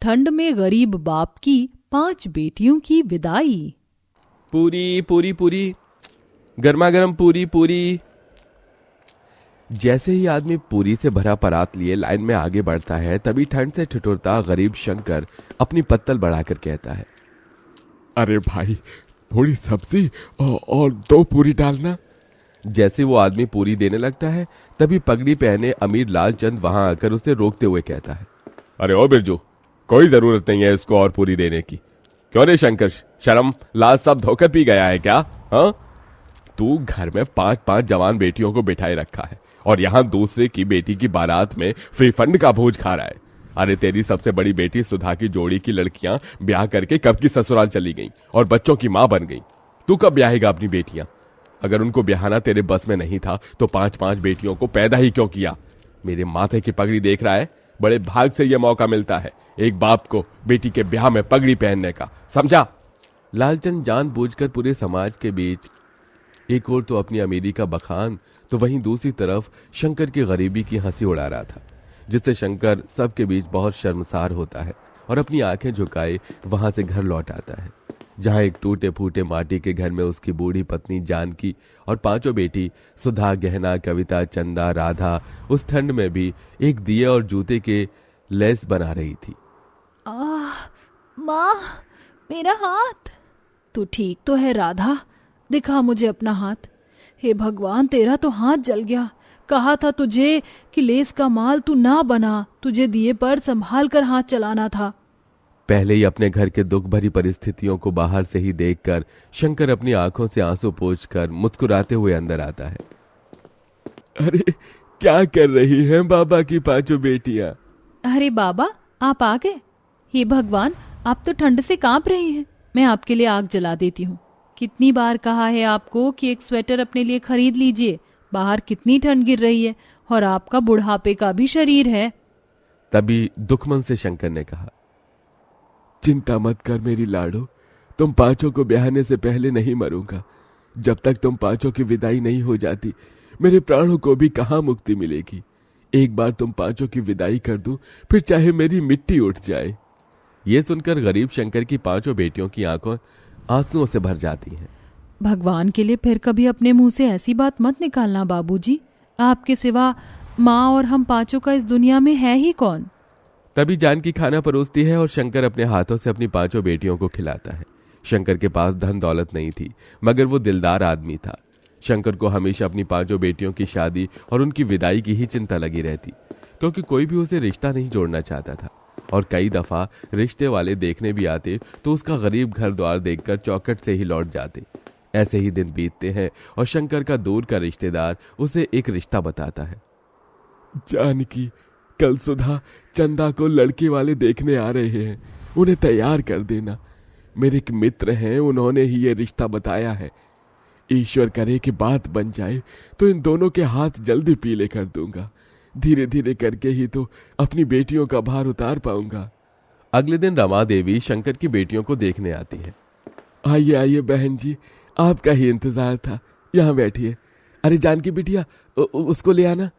ठंड में गरीब बाप की 5 बेटियों की विदाई। पूरी पूरी पूरी, गर्मा गर्म पूरी पूरी। जैसे ही आदमी पूरी से भरा परात लिए लाइन में आगे बढ़ता है, तभी ठंड से ठिठुरता गरीब शंकर अपनी पत्तल बढ़ाकर कहता है, अरे भाई, थोड़ी सब्जी और 2 पूरी डालना। जैसे वो आदमी पूरी देने लगता है, तभी पगड़ी पहने अमीर लालचंद वहां आकर उसे रोकते हुए कहता है, अरे ओ बिरजू, कोई जरूरत नहीं है इसको और पूरी देने की। क्यों रे शंकर, शर्म लाज सब धोकर पी गया है क्या? हाँ, तू घर में 5-5 जवान बेटियों को बिठाए रखा है और यहाँ दूसरे की बेटी की बारात में फ्री फंड का भोज खा रहा है। अरे तेरी सबसे बड़ी बेटी सुधा की जोड़ी की लड़कियां ब्याह करके कब की ससुराल चली गईं और बच्चों की मां बन गईं। तू कब ब्याहेगा अपनी बेटियां? अगर उनको ब्याहना तेरे बस में नहीं था तो 5-5 बेटियों को पैदा ही क्यों किया? मेरे माथे की पगड़ी देख रहा है, बड़े भाग से यह मौका मिलता है एक बाप को बेटी के ब्याह में पगड़ी पहनने का, समझा? लालचंद जानबूझकर पूरे समाज के बीच एक ओर तो अपनी अमीरी का बखान, तो वहीं दूसरी तरफ शंकर की गरीबी की हंसी उड़ा रहा था, जिससे शंकर सबके बीच बहुत शर्मसार होता है और अपनी आंखें झुकाए वहां से घर लौट आता है, जहां एक टूटे फूटे माटी के घर में उसकी बूढ़ी पत्नी जानकी और 5 बेटी सुधा, गहना, कविता, चंदा, राधा उस ठंड में भी एक दिए और जूते के लेस बना रही थी। माँ, मेरा हाथ। तू ठीक तो है राधा? दिखा मुझे अपना हाथ। हे भगवान, तेरा तो हाथ जल गया। कहा था तुझे कि लेस का माल तू ना बना, तुझे दिए पर संभाल कर हाथ चलाना था। पहले ही अपने घर के दुख भरी परिस्थितियों को बाहर से ही देखकर शंकर अपनी आंखों से आंसू पोंछकर मुस्कुराते हुए अंदर आता है। अरे क्या कर रही हैं बाबा की 5 बेटियां? अरे बाबा, आप आ गए। हे भगवान, आप तो ठंड से कांप रही हैं। मैं आपके लिए आग जला देती हूँ। कितनी बार कहा है आपको कि एक स्वेटर अपने लिए खरीद लीजिए, बाहर कितनी ठंड गिर रही है और आपका बुढ़ापे का भी शरीर है। तभी दुखमन से शंकर ने कहा, चिंता मत कर मेरी लाडो, तुम 5 को ब्याहने से पहले नहीं मरूंगा। जब तक तुम 5 की विदाई नहीं हो जाती, मेरे प्राणों को भी कहाँ मुक्ति मिलेगी। एक बार तुम 5 की विदाई कर दूं, फिर चाहे मेरी मिट्टी उठ जाए। ये सुनकर गरीब शंकर की 5 बेटियों की आंखों आंसुओं से भर जाती हैं। भगवान के लिए फिर कभी अपने मुंह से ऐसी बात मत निकालना बाबूजी। आपके सिवा माँ और हम 5 का इस दुनिया में है ही कौन? तभी जानकी खाना परोसती है और शंकर अपने हाथों से अपनी 5 बेटियों को खिलाता है। शंकर के पास धन दौलत नहीं थी, मगर वो दिलदार आदमी था। शंकर को हमेशा अपनी 5 बेटियों की शादी और उनकी विदाई की ही चिंता लगी रहती, क्योंकि कोई भी उसे रिश्ता नहीं जोड़ना चाहता था। और कई दफा रिश्ते वाले देखने भी आते तो उसका गरीब घर द्वार देखकर चौखट से ही लौट जाते। ऐसे ही दिन बीतते हैं और शंकर का दूर का रिश्तेदार उसे एक रिश्ता बताता है। जानकी, कल सुधा चंदा को लड़के वाले देखने आ रहे हैं, उन्हें तैयार कर देना। मेरे एक मित्र हैं, उन्होंने ही ये रिश्ता बताया है। ईश्वर करे कि बात बन जाए तो इन दोनों के हाथ जल्दी पीले कर दूंगा। धीरे धीरे करके ही तो अपनी बेटियों का भार उतार पाऊंगा। अगले दिन रमा देवी शंकर की बेटियों को देखने आती है। आइए आइए बहन जी, आपका ही इंतजार था, यहाँ बैठिए। अरे जानकी बिटिया, उसको ले आना।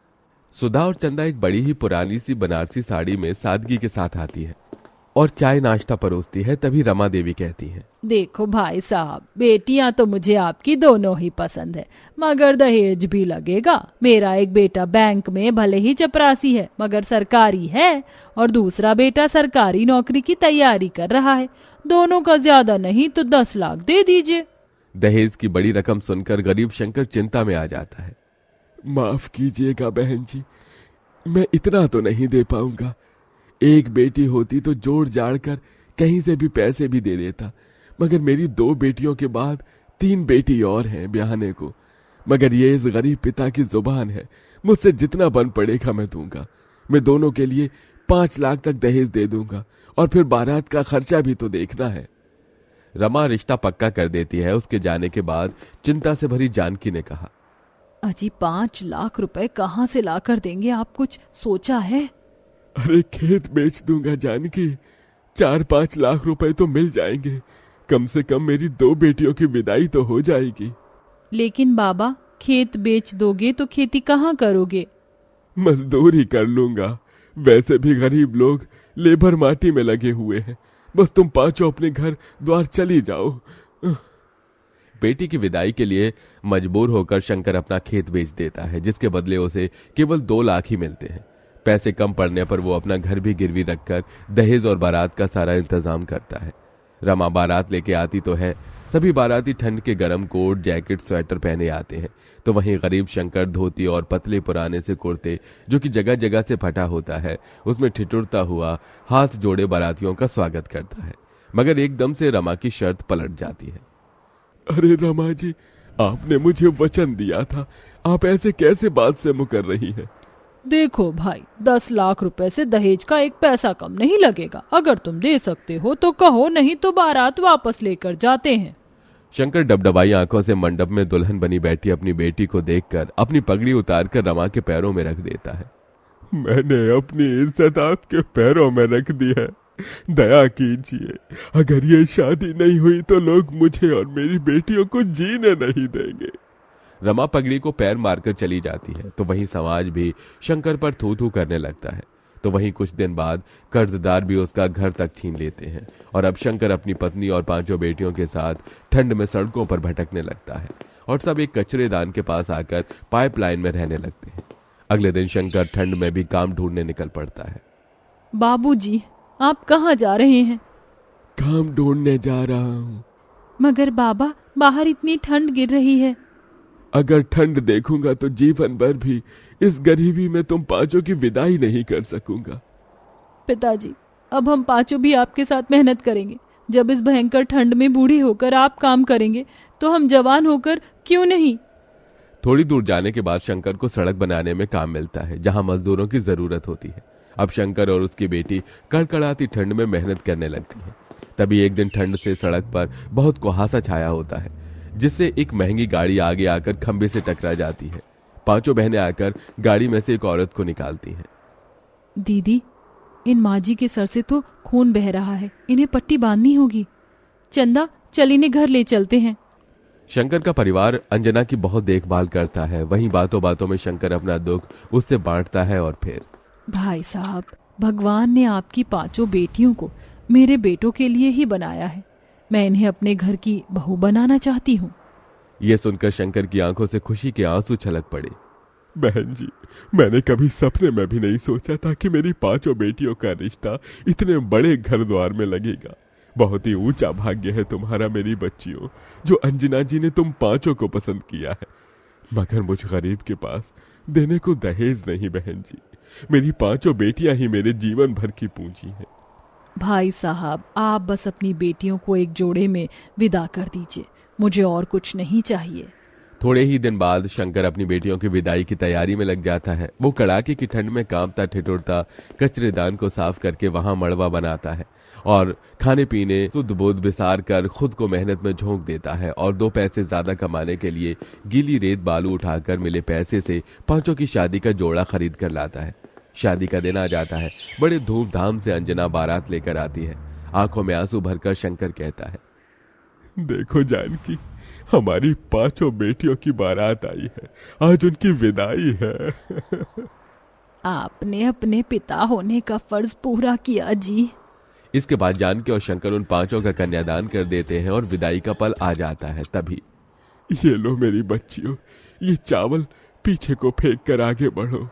सुधा और चंदा एक बड़ी ही पुरानी सी बनारसी साड़ी में सादगी के साथ आती है और चाय नाश्ता परोसती है। तभी रमा देवी कहती है, देखो भाई साहब, बेटियां तो मुझे आपकी दोनों ही पसंद है, मगर दहेज भी लगेगा। मेरा एक बेटा बैंक में भले ही चपरासी है, मगर सरकारी है, और दूसरा बेटा सरकारी नौकरी की तैयारी कर रहा है। दोनों का ज्यादा नहीं तो 10 लाख दे दीजिए। दहेज की बड़ी रकम सुनकर गरीब शंकर चिंता में आ जाता है। माफ कीजिएगा बहन जी, मैं इतना तो नहीं दे पाऊंगा। एक बेटी होती तो जोड़ जाड़ कर कहीं से भी पैसे भी दे देता, मगर मेरी 2 बेटियों के बाद 3 बेटी और हैं ब्याहने को। मगर ये इस गरीब पिता की जुबान है, मुझसे जितना बन पड़ेगा मैं दूंगा। मैं दोनों के लिए 5 लाख तक दहेज दे दूंगा, और फिर बारात का खर्चा भी तो देखना है। रमा रिश्ता पक्का कर देती है। उसके जाने के बाद चिंता से भरी जानकी ने कहा, अजी 5 लाख रुपए कहाँ से ला कर देंगे? आप कुछ सोचा है? अरे खेत बेच दूंगा जानकी, 4-5 लाख रुपए तो मिल जाएंगे। कम से कम मेरी 2 बेटियों की विदाई तो हो जाएगी। लेकिन बाबा, खेत बेच दोगे तो खेती कहाँ करोगे? मजदूरी कर लूंगा। वैसे भी गरीब लोग लेबर माटी में लगे हुए हैं। बस तुम पांचों अपने घर द्वार चली जाओ। बेटी की विदाई के लिए मजबूर होकर शंकर अपना खेत बेच देता है, जिसके बदले उसे केवल 2 लाख ही मिलते हैं। पैसे कम पड़ने पर वो अपना घर भी गिरवी रखकर दहेज और बारात का सारा इंतजाम करता है। रमा बारात लेके आती तो है। सभी बाराती ठंड के गर्म कोट, जैकेट, स्वेटर पहने आते हैं, तो वहीं गरीब शंकर धोती और पतले पुराने से कुर्ते, जो कि जगह जगह से फटा होता है, उसमें ठिठुरता हुआ हाथ जोड़े बारातियों का स्वागत करता है। मगर एकदम से रमा की शर्त पलट जाती है। अरे रमा जी, आपने मुझे वचन दिया था, आप ऐसे कैसे बात से मुकर रही हैं? देखो भाई, 10 लाख रुपए से दहेज का 1 पैसा कम नहीं लगेगा। अगर तुम दे सकते हो तो कहो, नहीं तो बारात वापस लेकर जाते हैं। शंकर डबडबाई आंखों से मंडप में दुल्हन बनी बैठी अपनी बेटी को देखकर अपनी पगड़ी उतारकर रमा के पैरों में रख देता है। मैंने अपनी इज्जत आपके पैरों में रख दी है, दया कीजिए। अगर ये शादी नहीं हुई तो लोग मुझे और मेरी बेटियों को जीने नहीं देंगे। रमा पगड़ी को पैर मारकर चली जाती है, तो वहीं समाज भी शंकर पर थू थू करने लगता है। तो वहीं कुछ दिन बाद कर्जदार भी उसका घर तक छीन लेते हैं और अब शंकर अपनी पत्नी और 5 बेटियों के साथ ठंड में सड़कों पर भटकने लगता है और सब एक कचरेदान के पास आकर पाइपलाइन में रहने लगते हैं। अगले दिन शंकर ठंड में भी काम ढूंढने निकल पड़ता है। बाबूजी, आप कहाँ जा रहे हैं? काम ढूंढने जा रहा हूँ। मगर बाबा, बाहर इतनी ठंड गिर रही है। अगर ठंड देखूंगा तो जीवन भर भी इस गरीबी में तुम 5 की विदाई नहीं कर सकूंगा। पिताजी, अब हम 5 भी आपके साथ मेहनत करेंगे। जब इस भयंकर ठंड में बूढ़ी होकर आप काम करेंगे तो हम जवान होकर क्यों नहीं? थोड़ी दूर जाने के बाद शंकर को सड़क बनाने में काम मिलता है, जहां मजदूरों की जरूरत होती है। अब शंकर और उसकी बेटी कड़कड़ाती ठंड में मेहनत करने लगती है। तभी एक दिन ठंड से सड़क पर बहुत कुहासा छाया होता है, जिससे एक महंगी गाड़ी आगे आकर खंबे से टकरा जाती है। 5 बहनें आकर गाड़ी में से एक औरत को निकालती हैं। दीदी, इन माजी के सर से तो खून बह रहा है, इन्हें पट्टी बांधनी होगी। चंदा, चल इन्हें घर ले चलते हैं। शंकर का परिवार अंजना की बहुत देखभाल करता है। वहीं बातों बातों में शंकर अपना दुख उससे बांटता है और फिर, भाई साहब, भगवान ने आपकी 5 बेटियों को मेरे बेटों के लिए ही बनाया है। मैं इन्हें अपने घर की बहू बनाना चाहती हूँ। यह सुनकर शंकर की आंखों से खुशी के आंसू छलक पड़े। बहन जी, मैंने कभी सपने में भी नहीं सोचा था कि मेरी 5 बेटियों का रिश्ता इतने बड़े घर द्वार में लगेगा। बहुत ही ऊंचा भाग्य है तुम्हारा मेरी बच्चियों, जो अंजना जी ने तुम 5 को पसंद किया है। मगर मुझ गरीब के पास देने को दहेज नहीं बहन जी। मेरी 5 बेटियां ही मेरे जीवन भर की पूंजी है। भाई साहब, आप बस अपनी बेटियों को एक जोड़े में विदा कर दीजिए, मुझे और कुछ नहीं चाहिए। थोड़े ही दिन बाद शंकर अपनी बेटियों की विदाई की तैयारी में लग जाता है। वो कड़ाके की ठंड में कांपता ठिठुरता कचरेदान को साफ करके वहां मड़वा बनाता है और खाने पीने शुद्ध बोध बिसार कर खुद को मेहनत में झोंक देता है और 2 पैसे ज्यादा कमाने के लिए गीली रेत बालू उठाकर मिले पैसे से 5 की शादी का जोड़ा खरीद कर लाता है। शादी का दिन आ जाता है। बड़े धूमधाम से अंजना बारात लेकर आती है। आंखों में आंसू भरकर शंकर कहता है, देखो जानकी, हमारी 5 बेटियों की बारात आई है, आज उनकी विदाई है। आपने अपने पिता होने का फर्ज पूरा किया जी। इसके बाद जानकी और शंकर उन 5 का कन्यादान कर देते हैं और विदाई का पल आ जाता है। तभी, ये लो मेरी बच्चियों, ये चावल पीछे को फेंक कर आगे बढ़ो।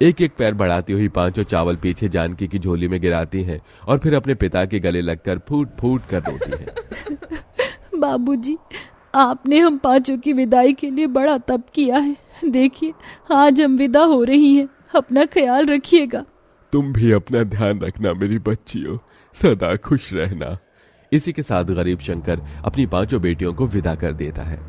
एक एक पैर बढ़ाती हुई 5 चावल पीछे जानकी की झोली में गिराती हैं और फिर अपने पिता के गले लगकर फूट फूट कर रोती हैं। बाबूजी, आपने हम 5 की विदाई के लिए बड़ा तप किया है। देखिए, आज हम विदा हो रही हैं। अपना ख्याल रखिएगा। तुम भी अपना ध्यान रखना मेरी बच्चियों, सदा खुश रहना। इसी के साथ गरीब शंकर अपनी 5 बेटियों को विदा कर देता है।